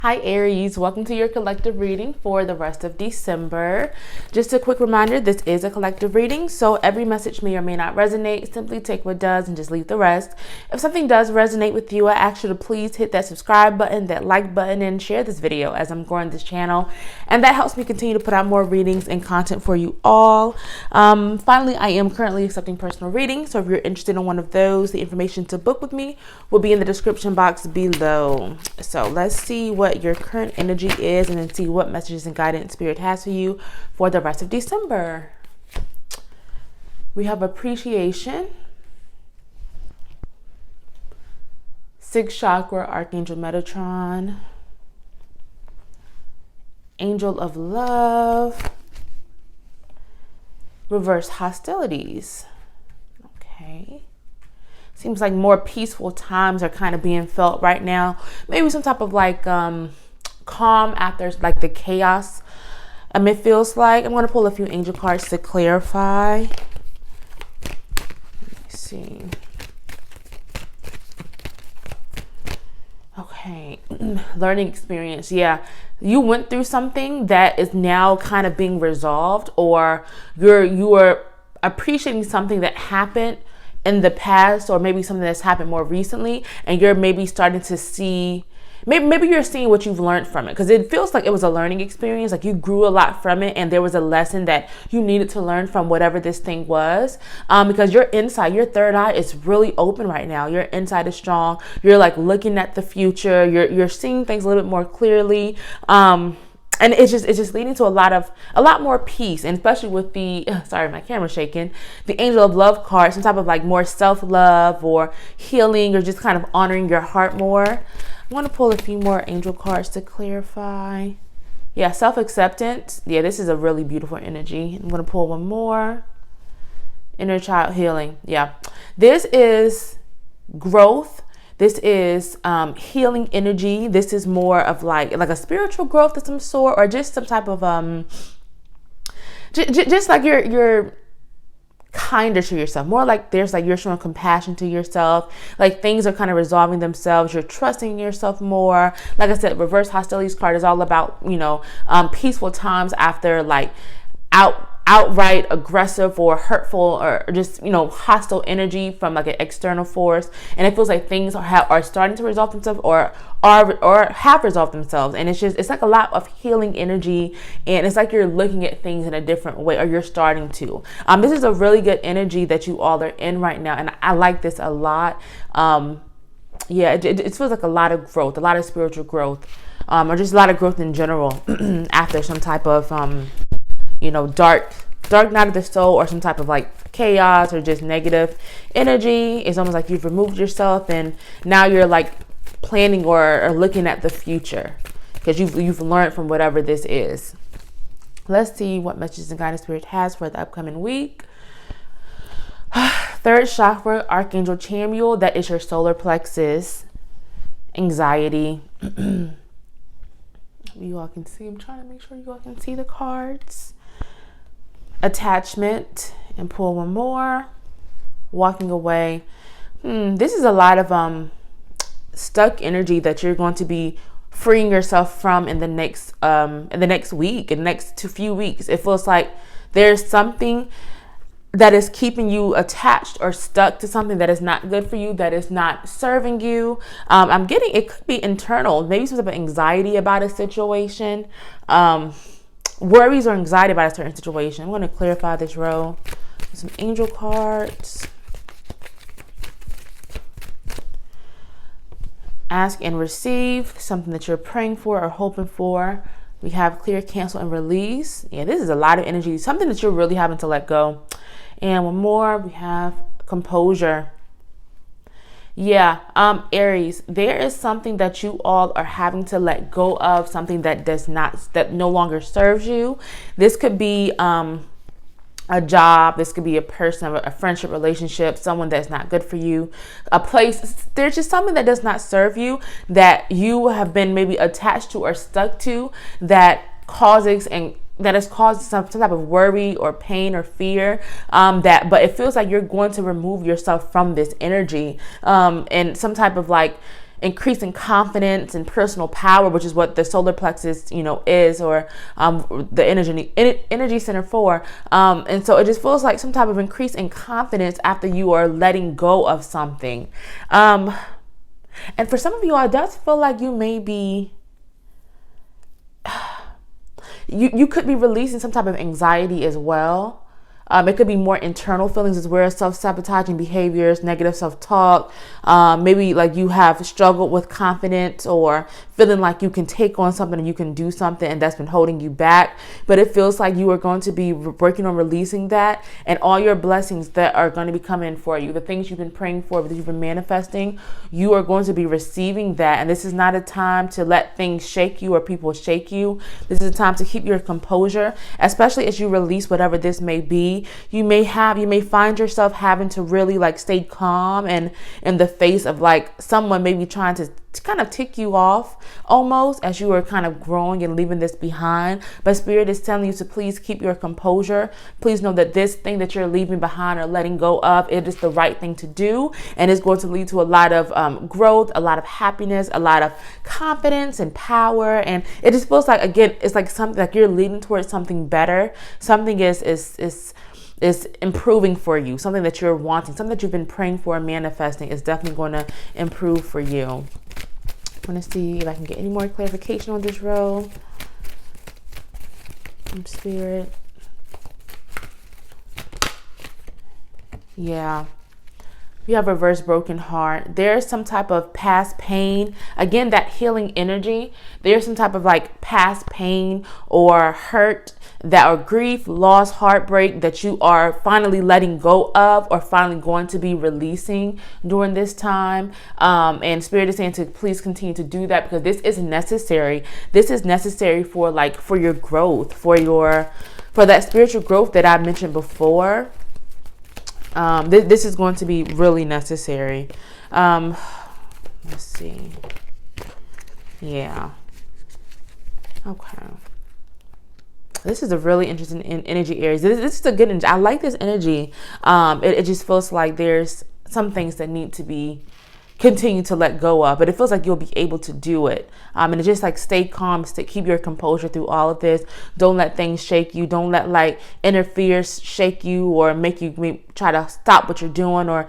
Hi Aries, welcome to your collective reading for the rest of December. Just a quick reminder, this is a collective reading, so every message may or may not resonate. Simply take what does and just leave the rest. If something does resonate with you, I ask you to please hit that subscribe button, that like button, and share this video as I'm growing this channel. And that helps me continue to put out more readings and content for you all. Finally, I am currently accepting personal readings, so if you're interested in one of those, the information to book with me will be in the description box below. So let's see what your current energy is and then see what messages and guidance spirit has for you for the rest of December. We have appreciation, 6th chakra, Archangel Metatron, Angel of Love, reverse hostilities. Okay. Seems like more peaceful times are kind of being felt right now. Maybe some type of like calm after like the chaos. It feels like. I'm going to pull a few angel cards to clarify. Let me see. Okay. Learning experience. Yeah. You went through something that is now kind of being resolved, or you are appreciating something that happened in the past, or maybe something that's happened more recently, and you're maybe starting to see, maybe you're seeing what you've learned from it, because it feels like it was a learning experience, like you grew a lot from it, and there was a lesson that you needed to learn from whatever this thing was, because your inside, your third eye is really open right now. Your inside is strong. You're like looking at the future. You're seeing things a little bit more clearly. And it's just leading to a lot more peace, and especially with the, sorry, my camera's shaking, the Angel of Love card, some type of like more self-love or healing, or just kind of honoring your heart more. I want to pull a few more angel cards to clarify. Yeah, self-acceptance. Yeah, this is a really beautiful energy. I'm going to pull one more. Inner child healing. Yeah, this is growth. This is healing energy. This is more of like a spiritual growth of some sort, or just some type of just like you're kinder to yourself. More like there's like you're showing compassion to yourself. Like things are kind of resolving themselves. You're trusting yourself more. Like I said, reverse hostilities card is all about, peaceful times after like outright aggressive or hurtful or just hostile energy from like an external force, and it feels like things are starting to resolve themselves, or have resolved themselves, and it's like a lot of healing energy, and it's like you're looking at things in a different way, or you're starting to. This is a really good energy that you all are in right now, and I like this a lot. Yeah, it feels like a lot of growth, a lot of spiritual growth, or just a lot of growth in general after some type of dark night of the soul, or some type of like chaos or just negative energy. It's almost like you've removed yourself, and now you're like planning or looking at the future, because you've learned from whatever this is. Let's see what messages and guidance spirit has for the upcoming week. 3rd chakra, Archangel Chamuel. That is your solar plexus. Anxiety. You all can see. I'm trying to make sure you all can see the cards. Attachment, and pull one more. Walking away. This is a lot of stuck energy that you're going to be freeing yourself from in the next week, in the next few weeks. It feels like there's something that is keeping you attached or stuck to something that is not good for you, that is not serving you. I'm getting, it could be internal, maybe some type of anxiety about a situation. Worries or anxiety about a certain situation. I'm going to clarify this row with some angel cards. Ask and receive, something that you're praying for or hoping for. We have clear, cancel, and release. Yeah, this is a lot of energy, something that you're really having to let go. And one more, we have composure. Yeah, Aries, there is something that you all are having to let go of, something that no longer serves you. This could be a job. This could be a person, a friendship, relationship, someone that's not good for you, a place. There's just something that does not serve you, that you have been maybe attached to or stuck to, that has caused some type of worry or pain or fear, but it feels like you're going to remove yourself from this energy, and some type of like increasing confidence and personal power, which is what the solar plexus, is, or the energy center for. And so it just feels like some type of increase in confidence after you are letting go of something. And for some of you, it does feel like you may be, you could be releasing some type of anxiety as well. It could be more internal feelings as well, self-sabotaging behaviors, negative self-talk. Maybe like you have struggled with confidence or feeling like you can take on something and you can do something, and that's been holding you back. But it feels like you are going to be working on releasing that, and all your blessings that are going to be coming for you, the things you've been praying for, that you've been manifesting, you are going to be receiving that. And this is not a time to let things shake you or people shake you. This is a time to keep your composure, especially as you release whatever this may be. You may find yourself having to really like stay calm and in the face of like someone maybe trying to kind of tick you off almost as you are kind of growing and leaving this behind. But Spirit is telling you to please keep your composure. Please know that this thing that you're leaving behind or letting go of, it is the right thing to do, and it's going to lead to a lot of growth, a lot of happiness, a lot of confidence and power. And it just feels like, again, it's like something like you're leading towards something better. Something is improving for you. Something that you're wanting, something that you've been praying for and manifesting is definitely going to improve for you. I want to see if I can get any more clarification on this row from Spirit. Yeah. You have reverse broken heart. There's some type of past pain. Again, that healing energy. There's some type of like past pain or hurt, that or grief, loss, heartbreak that you are finally letting go of or finally going to be releasing during this time. And Spirit is saying to please continue to do that, because this is necessary. This is necessary for your growth, for that spiritual growth that I mentioned before. This is going to be really necessary. Let's see. Yeah. Okay. This is a really interesting energy, Aries. This is a good energy. I like this energy. It just feels like there's some things that need to be continue to let go of, but it feels like you'll be able to do it. And it's just like stay calm, keep your composure through all of this. Don't let things shake you. Don't let like inner fears shake you or make you try to stop what you're doing or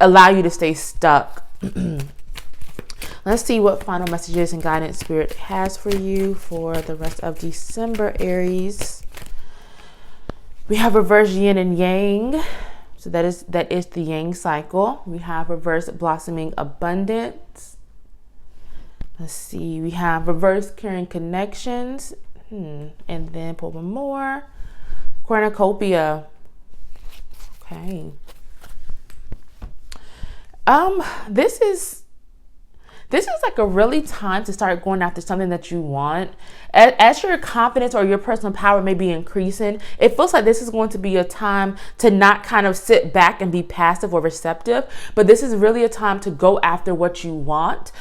allow you to stay stuck. Let's see what final messages and guidance Spirit has for you for the rest of December, Aries. We have reverse yin and yang. So that is the yang cycle. We have reverse blossoming abundance. Let's see. We have reverse caring connections. And then pull one more. Cornucopia. Okay. This is like a really time to start going after something that you want. As your confidence or your personal power may be increasing, it feels like this is going to be a time to not kind of sit back and be passive or receptive, but this is really a time to go after what you want.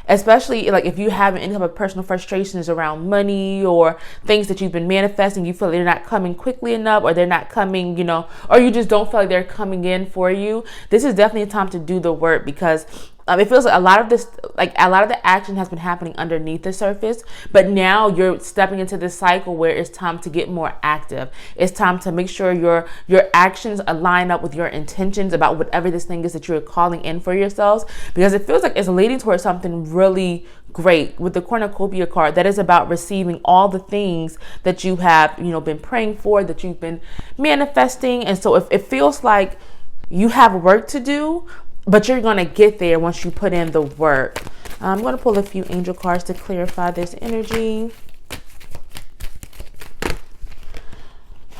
Especially like if you have any type of personal frustrations around money or things that you've been manifesting, you feel like they're not coming quickly enough, or they're not coming, or you just don't feel like they're coming in for you. This is definitely a time to do the work, because it feels like a lot of the action has been happening underneath the surface, but now you're stepping into this cycle where it's time to get more active. It's time to make sure your actions align up with your intentions about whatever this thing is that you're calling in for yourselves, because it feels like it's leading towards something really great with the cornucopia card that is about receiving all the things that you have, been praying for, that you've been manifesting. And so if it feels like you have work to do, but you're going to get there once you put in the work. I'm going to pull a few angel cards to clarify this energy.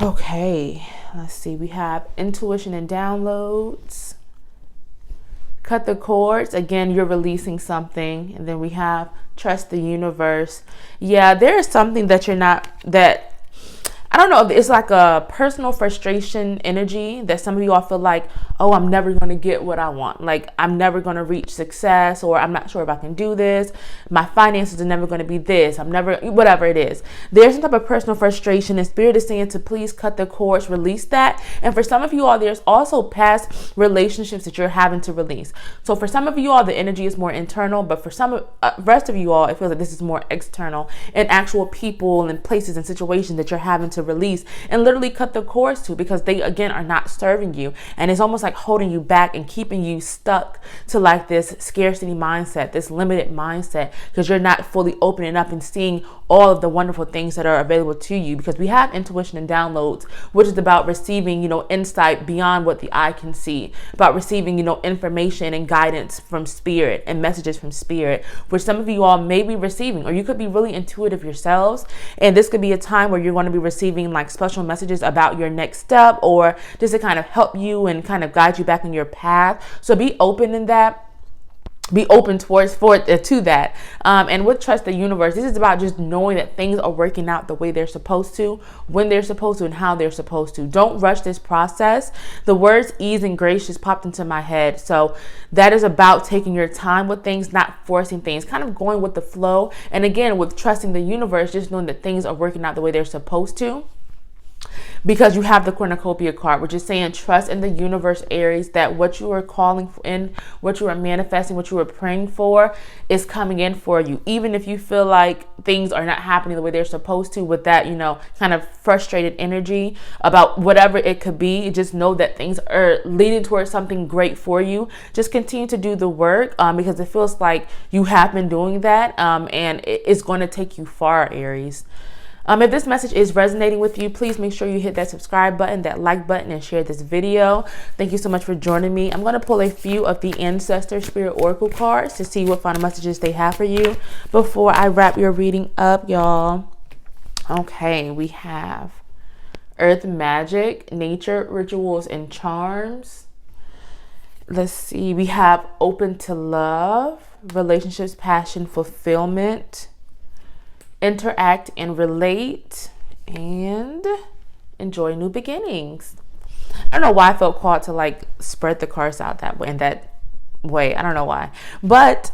Okay, let's see. We have intuition and downloads. Cut the cords. Again, you're releasing something. And then we have trust the universe. Yeah, there is something that I don't know if it's like a personal frustration energy that some of you all feel like, oh, I'm never going to get what I want. Like, I'm never going to reach success, or I'm not sure if I can do this. My finances are never going to be this. I'm never, whatever it is. There's some type of personal frustration, and Spirit is saying to please cut the cords, release that. And for some of you all, there's also past relationships that you're having to release. So for some of you all, the energy is more internal, but for some rest of you all, it feels like this is more external, and actual people and places and situations that you're having to release and literally cut the cords to, because they again are not serving you, and it's almost like holding you back and keeping you stuck to like this scarcity mindset, this limited mindset, because you're not fully opening up and seeing all of the wonderful things that are available to you. Because we have intuition and downloads, which is about receiving, insight beyond what the eye can see, about receiving, information and guidance from spirit and messages from spirit, which some of you all may be receiving, or you could be really intuitive yourselves. And this could be a time where you're going to be receiving like special messages about your next step, or just to kind of help you and kind of guide you back on your path. So be open in that. Be open to that. And with trust the universe, this is about just knowing that things are working out the way they're supposed to, when they're supposed to, and how they're supposed to. Don't rush this process. The words ease and grace just popped into my head. So that is about taking your time with things, not forcing things, kind of going with the flow. And again, with trusting the universe, just knowing that things are working out the way they're supposed to. Because you have the cornucopia card, which is saying trust in the universe, Aries, that what you are calling in, what you are manifesting, what you are praying for is coming in for you. Even if you feel like things are not happening the way they're supposed to, with that, kind of frustrated energy about whatever it could be, just know that things are leading towards something great for you. Just continue to do the work, because it feels like you have been doing that, and it's going to take you far, Aries. If this message is resonating with you, please make sure you hit that subscribe button, that like button, and share this video. Thank you so much for joining me. I'm going to pull a few of the Ancestor Spirit Oracle cards to see what final messages they have for you before I wrap your reading up, y'all. Okay, we have Earth Magic, Nature, Rituals, and Charms. Let's see. We have Open to Love, Relationships, Passion, Fulfillment, Interact and Relate, and Enjoy New Beginnings. I don't know why I felt called to like spread the cards out that way, I don't know why, but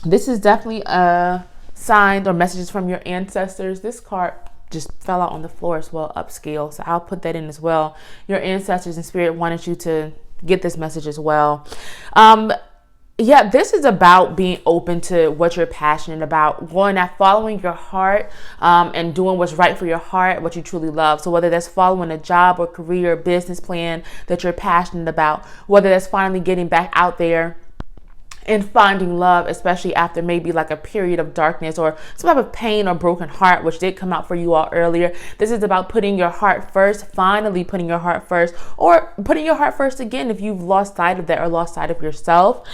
this is definitely a sign or messages from your ancestors. This card just fell out on the floor as well, upscale, so I'll put that in as well. Your ancestors and spirit wanted you to get this message as well. Yeah, this is about being open to what you're passionate about, going out, following your heart, and doing what's right for your heart, what you truly love. So whether that's following a job or career, business plan that you're passionate about, whether that's finally getting back out there and finding love, especially after maybe like a period of darkness or some type of pain or broken heart, which did come out for you all earlier. This is about putting your heart first, finally putting your heart first, or putting your heart first again if you've lost sight of that or lost sight of yourself.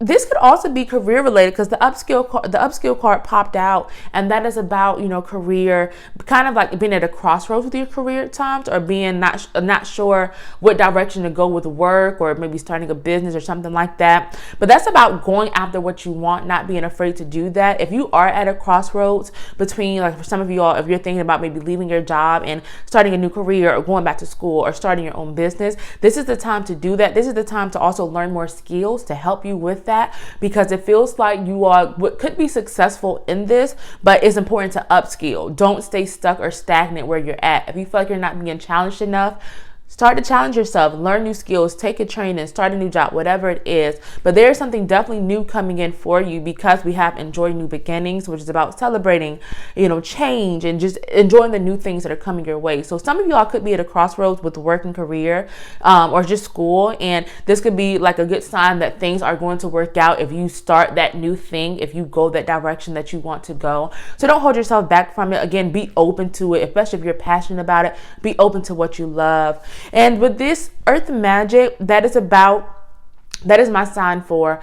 This could also be career related, because the upskill card popped out, and that is about, career, kind of like being at a crossroads with your career at times, or being not sure what direction to go with work, or maybe starting a business or something like that. But that's about going after what you want, not being afraid to do that. If you are at a crossroads between, like for some of you all, if you're thinking about maybe leaving your job and starting a new career, or going back to school, or starting your own business, this is the time to do that. This is the time to also learn more skills to help you with that, because it feels like you are what could be successful in this, but it's important to upskill. Don't stay stuck or stagnant where you're at. If you feel like you're not being challenged enough, start to challenge yourself, learn new skills, take a training, start a new job, whatever it is. But there's something definitely new coming in for you, because we have Enjoy New Beginnings, which is about celebrating, change and just enjoying the new things that are coming your way. So some of y'all could be at a crossroads with work and career, or just school. And this could be like a good sign that things are going to work out if you start that new thing, if you go that direction that you want to go. So don't hold yourself back from it. Again, be open to it, especially if you're passionate about it. Be open to what you love. And with this Earth Magic, that is my sign for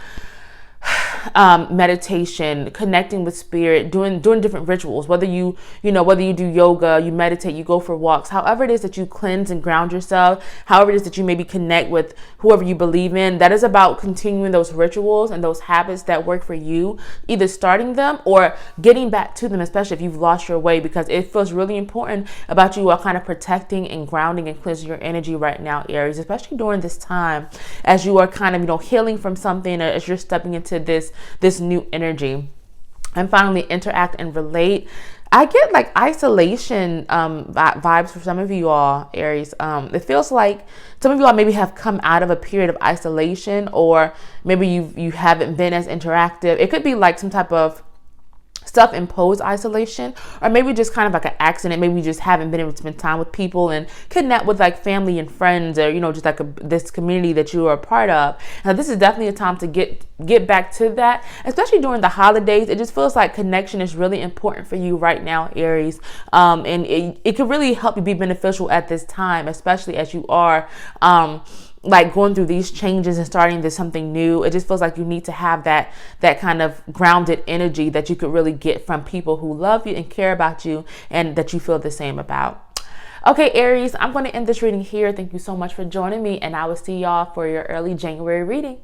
meditation, connecting with spirit, doing different rituals, whether whether you do yoga, you meditate, you go for walks, however it is that you cleanse and ground yourself, however it is that you maybe connect with whoever you believe in, that is about continuing those rituals and those habits that work for you, either starting them or getting back to them, especially if you've lost your way, because it feels really important about you are kind of protecting and grounding and cleansing your energy right now, Aries, especially during this time as you are kind of, healing from something, or as you're stepping into this new energy. And finally, interact and relate. I get like isolation vibes for some of you all, Aries. It feels like some of you all maybe have come out of a period of isolation, or maybe you haven't been as interactive. It could be like some type of self-imposed isolation, or maybe just kind of like an accident. Maybe you just haven't been able to spend time with people and connect with like family and friends, or just like this community that you are a part of. Now this is definitely a time to get back to that, especially during the holidays. It just feels like connection is really important for you right now, Aries, and it could really help you be beneficial at this time, especially as you are like going through these changes and starting this something new. It just feels like you need to have that kind of grounded energy that you could really get from people who love you and care about you, and that you feel the same about. Okay, Aries, I'm going to end this reading here. Thank you so much for joining me, and I will see y'all for your early January reading.